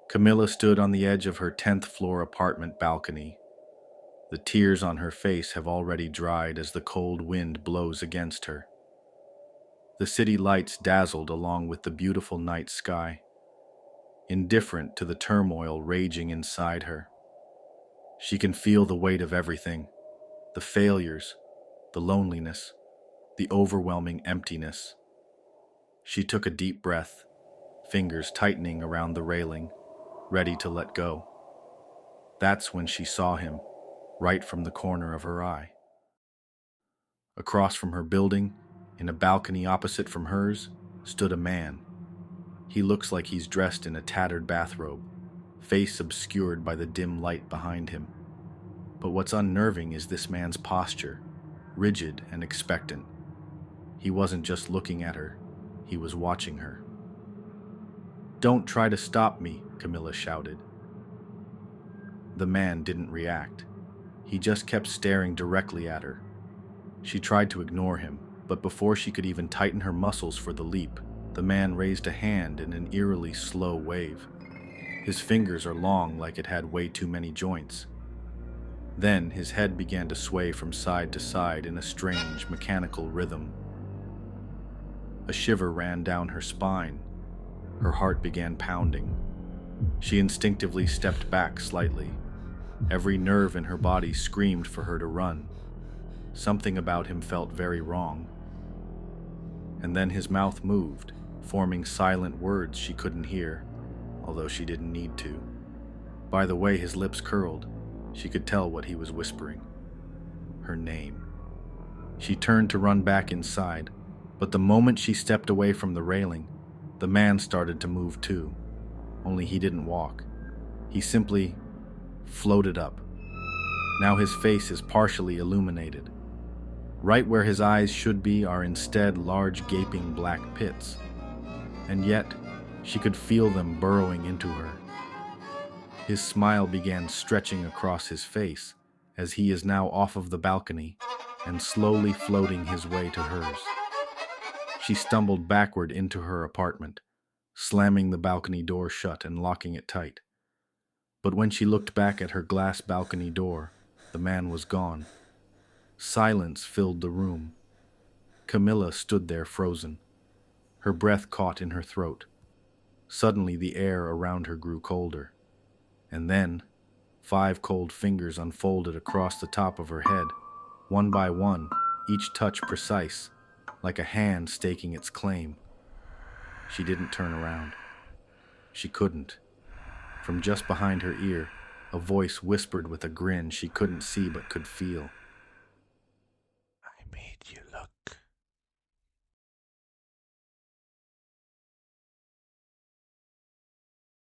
Camilla stood on the edge of her 10th floor apartment balcony. The tears on her face have already dried as the cold wind blows against her. The city lights dazzled along with the beautiful night sky, indifferent to the turmoil raging inside her. She can feel the weight of everything, the failures, the loneliness, the overwhelming emptiness. She took a deep breath, fingers tightening around the railing, ready to let go. That's when she saw him, right from the corner of her eye. Across from her building, in a balcony opposite from hers, stood a man. He looks like he's dressed in a tattered bathrobe, face obscured by the dim light behind him. But what's unnerving is this man's posture, rigid and expectant. He wasn't just looking at her, he was watching her. "Don't try to stop me," Camilla shouted. The man didn't react. He just kept staring directly at her. She tried to ignore him, but before she could even tighten her muscles for the leap, the man raised a hand in an eerily slow wave. His fingers are long like it had way too many joints. Then his head began to sway from side to side in a strange, mechanical rhythm. A shiver ran down her spine. Her heart began pounding. She instinctively stepped back slightly. Every nerve in her body screamed for her to run. Something about him felt very wrong. And then his mouth moved, forming silent words she couldn't hear, although she didn't need to. By the way his lips curled, she could tell what he was whispering. Her name. She turned to run back inside, but the moment she stepped away from the railing, the man started to move too. Only he didn't walk. He simply floated up. Now his face is partially illuminated. Right where his eyes should be are instead large gaping black pits. And yet, she could feel them burrowing into her. His smile began stretching across his face as he is now off of the balcony and slowly floating his way to hers. She stumbled backward into her apartment, slamming the balcony door shut and locking it tight. But when she looked back at her glass balcony door, the man was gone. Silence filled the room. Camilla stood there frozen, her breath caught in her throat. Suddenly the air around her grew colder. And then, 5 cold fingers unfolded across the top of her head, one by one, each touch precise, like a hand staking its claim. She didn't turn around. She couldn't. From just behind her ear, a voice whispered with a grin she couldn't see but could feel.